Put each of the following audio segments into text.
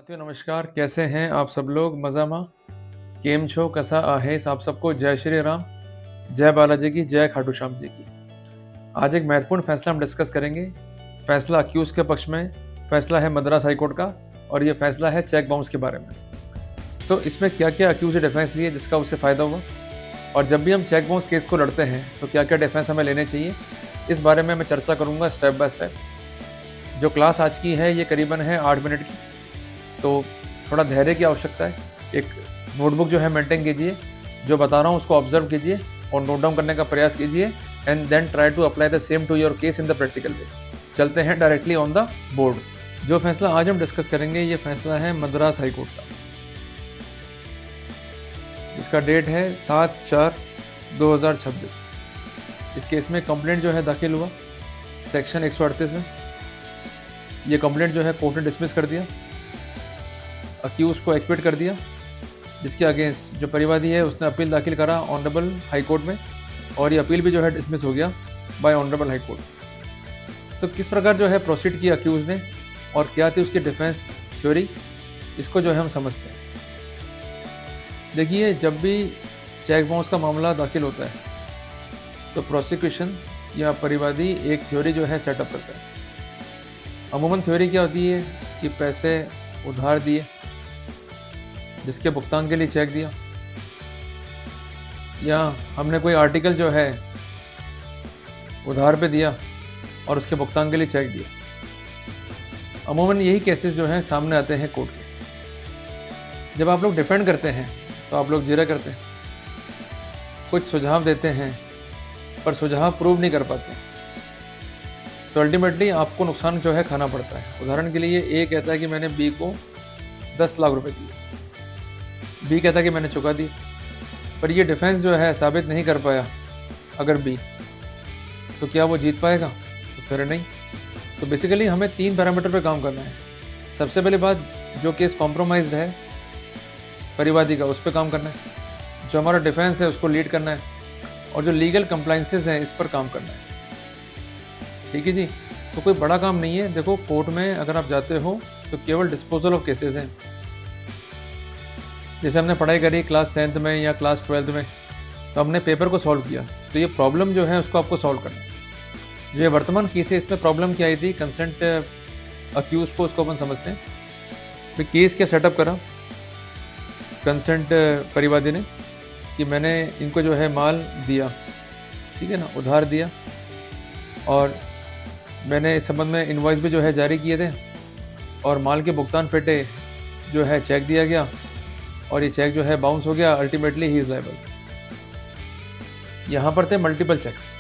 साथियों नमस्कार, कैसे हैं आप सब लोग? मज़ामा? केम छो? कसा आहेस आप सबको? जय श्री राम, जय बालाजी की, जय खाटू श्याम जी की। आज एक महत्वपूर्ण फैसला हम डिस्कस करेंगे। फैसला अक्यूज के पक्ष में, फैसला है मद्रास हाई कोर्ट का और ये फैसला है चेक बाउंस के बारे में। तो इसमें क्या-क्या अक्यूज ने डिफेंस लिए जिसका उससे फ़ायदा हुआ और जब भी हम चेक बाउंस केस को लड़ते हैं तो क्या-क्या डिफेंस हमें लेने चाहिए, इस बारे में मैं चर्चा करूँगा स्टेप बाय स्टेप। जो क्लास आज की है ये करीबन है 8 मिनट की, तो थोड़ा धैर्य की आवश्यकता है। एक नोटबुक जो है मेंटेन कीजिए, जो बता रहा हूँ उसको ऑब्जर्व कीजिए और नोट डाउन करने का प्रयास कीजिए and then try to apply the same to your case in the practical way. चलते हैं डायरेक्टली ऑन द बोर्ड। जो फैसला आज हम डिस्कस करेंगे ये फैसला है मद्रास हाई कोर्ट का। इसका डेट है 7/4/2026। इस केस में कंप्लेंट जो है दाखिल हुआ सेक्शन 138 में। ये कंप्लेंट जो है कोर्ट ने डिसमिस कर दिया, अक्यूज को एक्विट कर दिया, जिसके अगेंस्ट जो परिवादी है उसने अपील दाखिल करा ऑनरेबल हाई कोर्ट में और ये अपील भी जो है डिसमिस हो गया बाय ऑनरेबल हाई कोर्ट। तो किस प्रकार जो है प्रोसीड किया अक्यूज ने और क्या थी उसकी डिफेंस थ्योरी, इसको जो है हम समझते हैं। देखिए, जब भी चेक बाउंस का मामला दाखिल होता है तो प्रोसिक्यूशन या परिवादी एक थ्योरी जो है सेटअप करता है। अमूमन थ्योरी क्या होती है कि पैसे उधार दिए, जिसके भुगतान के लिए चेक दिया, या हमने कोई आर्टिकल जो है उधार पे दिया और उसके भुगतान के लिए चेक दिया। अमूमन यही केसेस जो हैं सामने आते हैं कोर्ट के। जब आप लोग डिफेंड करते हैं तो आप लोग जिरह करते हैं, कुछ सुझाव देते हैं पर सुझाव प्रूव नहीं कर पाते, तो अल्टीमेटली आपको नुकसान जो है खाना पड़ता है। उदाहरण के लिए ए कहता है कि मैंने बी को 10 लाख रुपए दिए, बी कहता है कि मैंने चुका दिए, पर ये डिफेंस जो है साबित नहीं कर पाया अगर बी, तो क्या वो जीत पाएगा? उत्तर नहीं। तो बेसिकली हमें 3 पैरामीटर पे काम करना है। सबसे पहली बात, जो केस कॉम्प्रोमाइज्ड है परिवादी का उस पर काम करना है, जो हमारा डिफेंस है उसको लीड करना है और जो लीगल कंप्लाइंसेस हैं इस पर काम करना है। ठीक है जी। तो कोई बड़ा काम नहीं है। देखो, कोर्ट में अगर आप जाते हो तो केवल डिस्पोजल ऑफ केसेस हैं। जैसे हमने पढ़ाई करी क्लास 10th में या क्लास 12th में, तो हमने पेपर को सॉल्व किया, तो ये प्रॉब्लम जो है उसको आपको सॉल्व करना है। जो ये वर्तमान केस है इसमें प्रॉब्लम क्या आई थी, कंसेंट अक्यूज को, उसको अपन समझते हैं। तो केस क्या सेटअप करा कंसेंट परिवादी ने कि मैंने इनको जो है माल दिया, ठीक है ना, उधार दिया, और मैंने इस संबंध में इनवॉइस भी जो है जारी किए थे और माल के भुगतान पेटे जो है चेक दिया गया और ये चेक जो है बाउंस हो गया। Ultimately he is liable. यहाँ पर थे मल्टीपल चेक्स।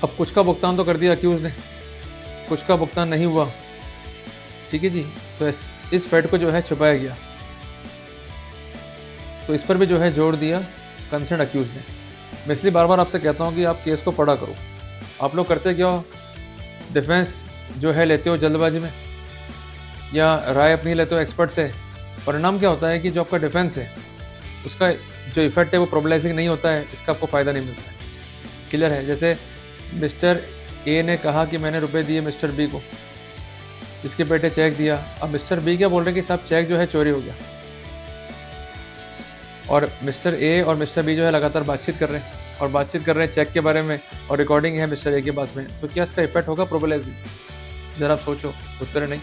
अब कुछ का भुगतान तो कर दिया अक्यूज ने, कुछ का भुगतान नहीं हुआ, ठीक है जी। तो इस फैक्ट को जो है छुपाया गया, तो इस पर भी जो है जोर दिया कंसर्न अक्यूज ने। मैं इसलिए बार बार आपसे कहता हूँ कि आप केस को पढ़ा करो। आप लोग करते क्या हो, डिफेंस जो है लेते हो जल्दबाजी में या राय अपनी लेते हो एक्सपर्ट से। परिणाम क्या होता है कि जो आपका डिफेंस है उसका जो इफेक्ट है वो प्रोबलाइजिंग नहीं होता है, इसका आपको फ़ायदा नहीं मिलता है। क्लियर है? जैसे मिस्टर ए ने कहा कि मैंने रुपए दिए मिस्टर बी को, इसके बेटे चेक दिया। अब मिस्टर बी क्या बोल रहे हैं कि साहब चेक जो है चोरी हो गया, और मिस्टर ए और मिस्टर बी जो है लगातार बातचीत कर रहे हैं और बातचीत कर रहे हैं चेक के बारे में, और रिकॉर्डिंग है मिस्टर ए के पास में। तो क्या इसका इफेक्ट होगा प्रोबलाइजिंग? जरा आप सोचो। उत्तर नहीं।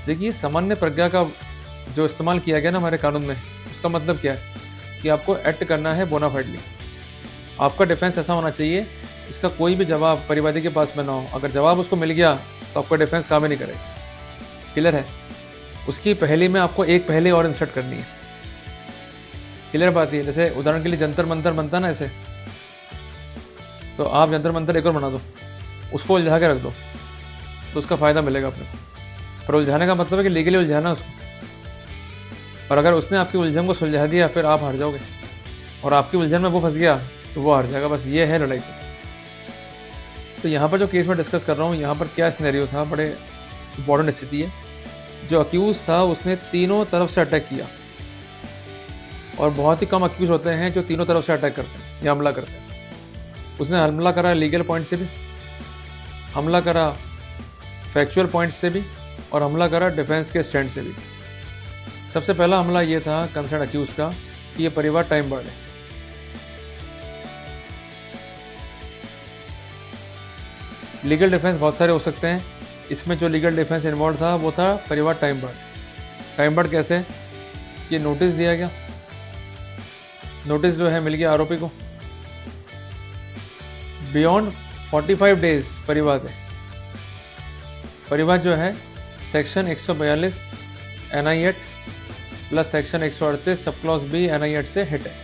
देखिए, सामान्य प्रज्ञा का जो इस्तेमाल किया गया ना हमारे कानून में, उसका मतलब क्या है कि आपको एक्ट करना है बोनाफाइडली। आपका डिफेंस ऐसा होना चाहिए इसका कोई भी जवाब परिवादी के पास में ना हो। अगर जवाब उसको मिल गया तो आपका डिफेंस काम ही नहीं करेगा। क्लियर है? उसकी पहली में आपको एक पहली और इंसर्ट करनी है। क्लियर बात है? जैसे उदाहरण के लिए जंतर मंतर बनता ना ऐसे, तो आप जंतर मंतर एक और बना दो, उसको उलझा के रख दो, तो उसका फ़ायदा मिलेगा अपने को। पर उलझाने का मतलब है कि लीगली उलझाना उसको, और अगर उसने आपकी उलझन को सुलझा दिया फिर आप हार जाओगे, और आपकी उलझन में वो फंस गया तो वो हार जाएगा। बस ये है लड़ाई। तो यहाँ पर जो केस में डिस्कस कर रहा हूँ, यहाँ पर क्या सिनेरियो था, बड़े इंपॉर्टेंट स्थिति है। जो अक्यूज़ था उसने तीनों तरफ से अटैक किया, और बहुत ही कम अक्यूज़ होते हैं जो तीनों तरफ से अटैक करते हैं या हमला करते हैं। उसने हमला करा लीगल पॉइंट से भी, हमला करा फैक्चुअल पॉइंट से भी, और हमला करा डिफेंस के स्टैंड से भी। सबसे पहला हमला ये था कंसर्न अक्यूज का कि ये परिवार टाइम बार्ड है। लीगल डिफेंस बहुत सारे हो सकते हैं, इसमें जो लीगल डिफेंस इन्वॉल्व था वो था परिवार टाइम बार्ड। टाइम बार्ड कैसे? ये नोटिस दिया गया, नोटिस जो है मिल गया आरोपी को, बियॉन्ड 45 डेज परिवाद है। परिवाद जो है section 142 NI act plus section 138 sub clause B NI act से हिट है,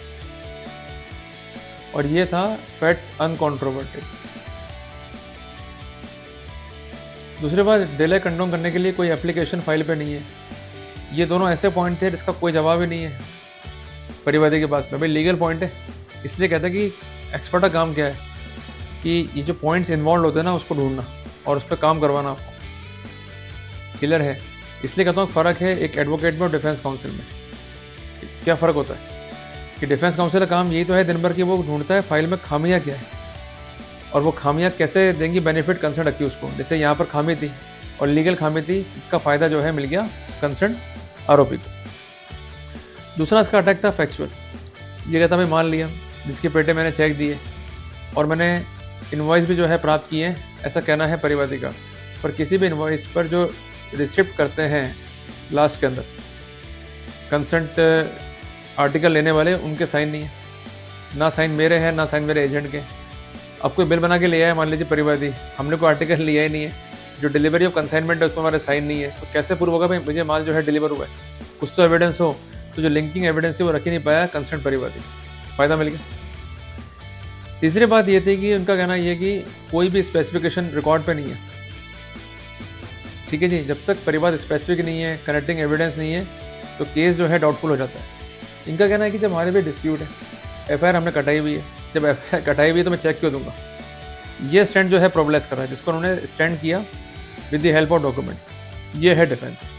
और ये था फैक्ट अनकॉन्ट्रोवर्टेड। दूसरी बात, डिले कंडोम करने के लिए कोई एप्लीकेशन फाइल पे नहीं है। ये दोनों ऐसे पॉइंट थे जिसका कोई जवाब ही नहीं है परिवादी के पास में। भाई लीगल पॉइंट है, इसलिए कहता है कि एक्सपर्ट का काम क्या है कि ये जो पॉइंट्स इन्वॉल्व होते हैं ना उसको ढूंढना और उस पर काम करवाना आपको। क्लियर है? इसलिए कहता हूँ फ़र्क है एक एडवोकेट में और डिफेंस काउंसिल में। क्या फ़र्क होता है कि डिफेंस काउंसिल का काम यही तो है दिन भर की वो ढूंढता है फाइल में खामियाँ क्या है और वो खामियाँ कैसे देंगी बेनिफिट कंसर्न अक्यूज को। जैसे यहाँ पर खामी थी और लीगल खामी थी, इसका फ़ायदा जो है मिल गया कंसर्न आरोपी को। दूसरा इसका अटैक था फैक्चुअल। ये कहता भाई मान लिया जिसके पेटे मैंने चेक दिए और मैंने इनवॉइस भी जो है प्राप्त किए, ऐसा कहना है परिवादी का। पर किसी भी इनवॉइस पर जो रिसिप्ट करते हैं लास्ट के अंदर कंसेंट आर्टिकल लेने वाले, उनके साइन नहीं है, ना साइन मेरे हैं ना साइन मेरे एजेंट के। अब कोई बिल बना के लिया है मान लीजिए परिवादी, हमने कोई आर्टिकल लिया ही नहीं है, जो डिलीवरी ऑफ कंसाइनमेंट है उसमें हमारे साइन नहीं है, तो कैसे प्रूव होगा भाई मुझे माल जो है डिलीवर हुआ है? कुछ तो एविडेंस हो। तो जो लिंकिंग एविडेंस है वो रख ही नहीं पाया कंसर्न परिवादी, फ़ायदा मिल गया। तीसरी बात ये थी कि उनका कहना ये कि कोई भी स्पेसिफिकेशन रिकॉर्ड पे नहीं है। ठीक है जी, जब तक परिवाद स्पेसिफिक नहीं है, कनेक्टिंग एविडेंस नहीं है, तो केस जो है डाउटफुल हो जाता है। इनका कहना है कि जब हमारे भी डिस्प्यूट है, FIR हमने कटाई हुई है, जब FIR कटाई हुई है तो मैं चेक क्यों दूंगा? ये स्टैंड जो है प्रोबलेस कर रहा है, जिसको उन्होंने स्टैंड किया with the help of documents. ये है डिफेंस।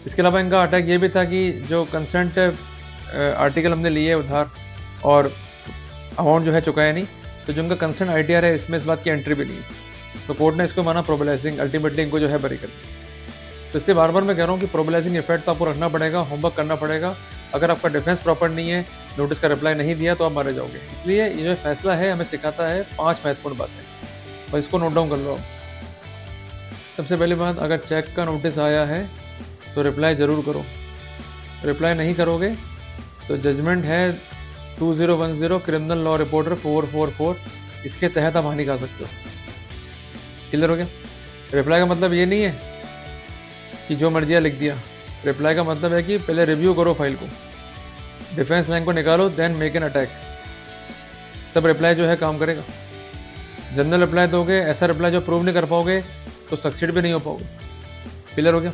इसके अलावा इनका अटैक ये भी था कि जो कंसेंट आर्टिकल हमने लिए उधार और अमाउंट जो है चुकाया नहीं, तो जो उनका कंसेंट ITR है इसमें इस बात की एंट्री भी नहीं है, तो कोर्ट ने इसको माना प्रोबलाइजिंग, अल्टीमेटली इनको जो है बरी कर दिया। तो इसलिए बार बार मैं कह रहा हूँ कि प्रोबलाइजिंग इफेक्ट तो आपको रखना पड़ेगा, होमवर्क करना पड़ेगा। अगर आपका डिफेंस प्रॉपर नहीं है, नोटिस का रिप्लाई नहीं दिया, तो आप मारे जाओगे। इसलिए ये जो फैसला है हमें सिखाता है 5 महत्वपूर्ण बातें, और इसको नोट डाउन कर लो आप। सबसे पहली बात, अगर चेक का नोटिस आया है तो रिप्लाई ज़रूर करो। रिप्लाई नहीं करोगे तो जजमेंट है 2010 क्रिमिनल लॉ रिपोर्टर 444, इसके तहत आप हानि खा सकते हो। क्लियर हो गया? रिप्लाई का मतलब ये नहीं है कि जो मर्जी लिख दिया। रिप्लाई का मतलब है कि पहले रिव्यू करो फाइल को, डिफेंस लाइन को निकालो, देन मेक एन अटैक, तब रिप्लाई जो है काम करेगा। जनरल रिप्लाई दोगे, ऐसा रिप्लाई जो प्रूव नहीं कर पाओगे तो सक्सीड भी नहीं हो पाओगे। क्लियर हो गया?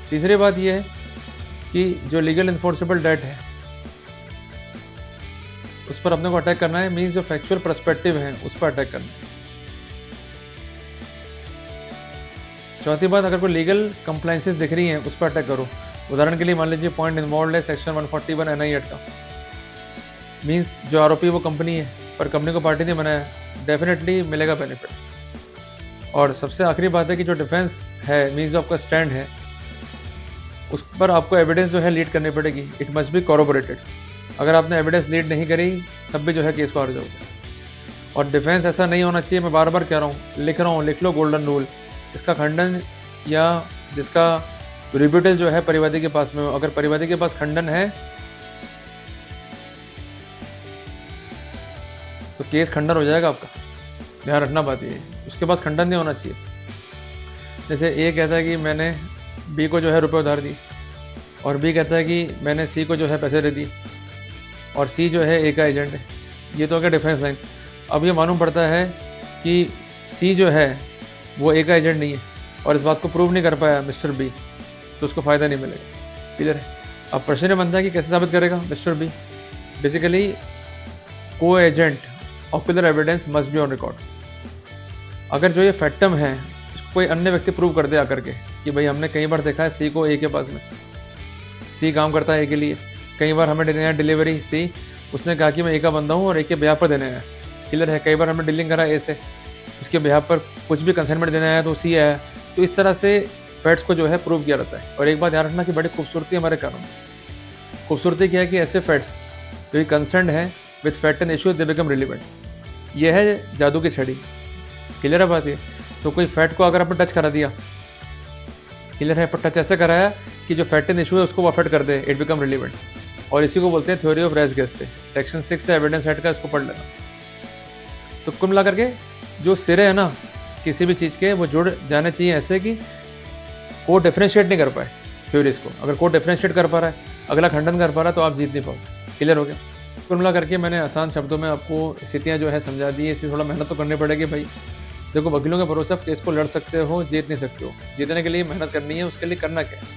तीसरी बात यह है कि जो लीगल इन्फोर्सेबल डेट है उस पर अपने को अटैक करना है, मीन्स जो फैक्चुअल पर्सपेक्टिव है उस पर अटैक करना है। चौथी बात, अगर कोई लीगल कंप्लाइंसेस दिख रही हैं उस पर अटैक करो। उदाहरण के लिए मान लीजिए पॉइंट इन्वॉल्व है सेक्शन 141 NI एक्ट का, मीन्स जो आरोपी वो कंपनी है पर कंपनी को पार्टी ने बनाया, डेफिनेटली मिलेगा बेनिफिट। और सबसे आखिरी बात है कि जो डिफेंस है, मीन्स जो आपका स्टैंड है, उस पर आपको एविडेंस जो है लीड करनी पड़ेगी। It must be corroborated. अगर आपने एविडेंस लीड नहीं करी तब भी जो है केस को हार जाओगे। और डिफेंस ऐसा नहीं होना चाहिए, मैं बार बार कह रहा हूँ, लिख रहा हूँ, लिख लो गोल्डन रूल। इसका खंडन या जिसका रिब्यूटल जो है परिवादी के पास में हो, अगर परिवादी के पास खंडन है तो केस खंडन हो जाएगा आपका। ध्यान रखना बात ये है, उसके पास खंडन नहीं होना चाहिए। जैसे A कहता है कि मैंने B को जो है रुपए उधार दिए, और B कहता है कि मैंने C को जो है पैसे दे दिए, और C जो है A का एजेंट है। ये तो हो गया डिफेंस लाइन। अब ये मालूम पड़ता है कि C जो है वो A का एजेंट नहीं है और इस बात को प्रूव नहीं कर पाया मिस्टर B, तो उसको फ़ायदा नहीं मिलेगा। क्लियर है? अब प्रश्न ये बनता है कि कैसे साबित करेगा मिस्टर B? बेसिकली को agent ocular evidence must be on record. अगर जो ये फैक्टम है इसको कोई अन्य व्यक्ति प्रूव कर दे आकर के कि भाई हमने कई बार देखा है C को A के पास में, C काम करता है A के लिए, कई बार हमें देने आया डिलीवरी C, उसने कहा कि मैं A का बंदा हूँ और A के बिहार पर देने आया। क्लियर है? कई बार हमने डीलिंग करा A से, उसके बिहार पर कुछ भी कंसाइनमेंट देने आया तो C आया, तो इस तरह से फैक्ट्स को जो है प्रूव किया रहता है। और एक बात ध्यान रखना कि बड़ी खूबसूरती है हमारे कानून में। खूबसूरती क्या है कि ऐसे फैक्ट्स जो कंसर्न है with fact and issue they become relevant. ये है जादू की छड़ी। क्लियर है बात ये? तो कोई फैक्ट को अगर आपने टच करा दिया, क्लियर है, पर टच ऐसे कराया कि जो फैक्ट एंड इशू है उसको अफेक्ट कर दे, इट बिकम रिलेवेंट। और इसी को बोलते हैं थ्योरी ऑफ रेस गेस्टे। सेक्शन 6 है एविडेंस एक्ट का, इसको पढ़ लेना। तो कुल मिला करके जो सिरे है ना किसी भी चीज़ के, वो जुड़ जाने चाहिए ऐसे कि कोर्ट डिफरेंशिएट नहीं कर पाए थ्योरीज को। अगर कोर्ट डिफरेंशिएट कर पा रहा है, अगला खंडन कर पा रहा है, तो आप जीत नहीं पाओगे। क्लियर हो गया? कुल मिला करके मैंने आसान शब्दों में आपको स्थितियाँ जो है समझा दी है। इसलिए थोड़ा मेहनत तो करनी पड़ेगी भाई। देखो, वकीलों के भरोसे आप केस को लड़ सकते हो, जीत नहीं सकते हो। जीतने के लिए मेहनत करनी है। उसके लिए करना क्या है?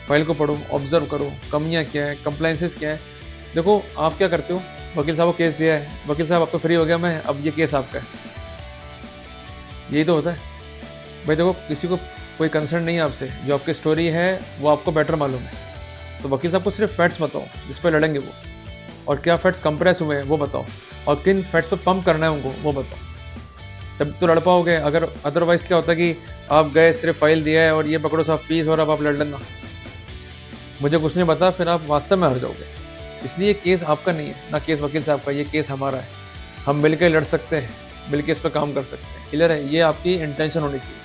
फाइल को पढ़ो, ऑब्जर्व करो, कमियाँ क्या है, कंप्लाइंसेस क्या है। देखो, आप क्या करते हो, वकील साहब को केस दिया है, वकील साहब अब तो फ्री हो गया मैं, अब ये केस आपका है, यही तो होता है भाई। देखो, किसी को कोई कंसर्न नहीं है आपसे, जो आपकी स्टोरी है वो आपको बेटर मालूम है। तो वकील साहब को सिर्फ फैक्ट्स बताओ जिस पर लड़ेंगे वो, और क्या फैक्ट्स कंप्रेस हुए हैं वो बताओ, और किन फैक्ट्स पर पंप करना है उनको वो बताओ, तब तो लड़ पाओगे। अगर अदरवाइज क्या होता है कि आप गए, सिर्फ फाइल दिया है और ये पकड़ो साहब फीस, और अब आप लड़ लेना, मुझे कुछ नहीं पता, फिर आप वास्तव में हार जाओगे। इसलिए केस आपका नहीं है, ना केस वकील साहब का, ये केस हमारा है। हम मिलकर लड़ सकते हैं, मिलकर इस पर काम कर सकते हैं। क्लियर है? ये आपकी इंटेंशन होनी चाहिए।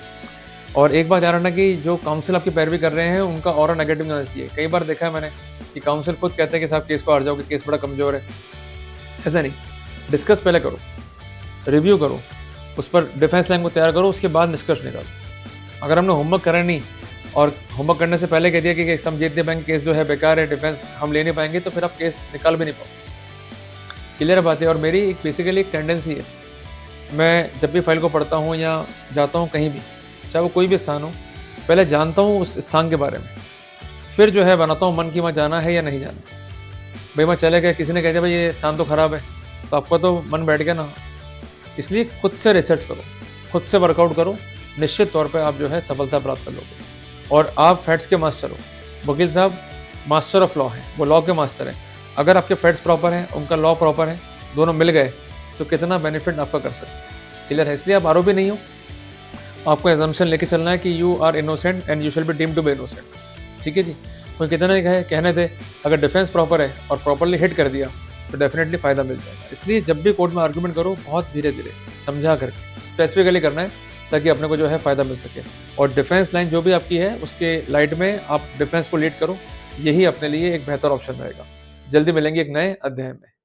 और एक बात ध्यान रखना कि जो काउंसिल आपकी पैरवी कर रहे हैं उनका ऑरा नेगेटिव नहीं होना चाहिए। कई बार देखा है मैंने कि काउंसिल खुद कहते हैं कि साहब केस को हार जाओगे, केस बड़ा कमज़ोर है। ऐसा नहीं, डिस्कस पहले करो, रिव्यू करो, उस पर डिफेंस लाइन को तैयार करो, उसके बाद निष्कर्ष निकालो। अगर हमने होमवर्क करा नहीं और होमवर्क करने से पहले कह दिया कि हम जीत नहीं पाएंगे, केस जो है बेकार है, डिफेंस हम ले नहीं पाएंगे, तो फिर आप केस निकाल भी नहीं पाओ। क्लियर बात है? और मेरी एक बेसिकली एक टेंडेंसी है, मैं जब भी फाइल को पढ़ता हूँ या जाता हूँ कहीं भी, चाहे वो कोई भी स्थान हो, पहले जानता हूँ उस स्थान के बारे में, फिर जो है बनाता हूँ मन की वहाँ जाना है या नहीं जाना। भाई मैं चले गए, किसी ने कह दिया भाई ये स्थान तो ख़राब है, तो आपका तो मन बैठ गया ना। इसलिए खुद से रिसर्च करो, खुद से वर्कआउट करो, निश्चित तौर पे आप जो है सफलता प्राप्त कर लोगे। और आप फैक्ट्स के मास्टर हो। वकील साहब मास्टर ऑफ लॉ हैं, वो लॉ के मास्टर हैं। अगर आपके फैक्ट्स प्रॉपर हैं, उनका लॉ प्रॉपर है, दोनों मिल गए तो कितना बेनिफिट आपका कर सकते हैं। क्लियर है? इसलिए आप आरोपी नहीं हो, आपको एजम्पशन लेके चलना है कि you are innocent and you shall be deemed to be innocent. ठीक है जी? कोई कितना ही कहने थे, अगर डिफेंस प्रॉपर है और प्रॉपरली हिट कर दिया तो डेफिनेटली फ़ायदा मिल जाएगा। इसलिए जब भी कोर्ट में आर्गूमेंट करो, बहुत धीरे धीरे समझा करके स्पेसिफिकली करना है, ताकि अपने को जो है फ़ायदा मिल सके। और डिफेंस लाइन जो भी आपकी है उसके लाइट में आप डिफेंस को लीड करो, यही अपने लिए एक बेहतर ऑप्शन रहेगा। जल्दी मिलेंगे एक नए अध्याय में।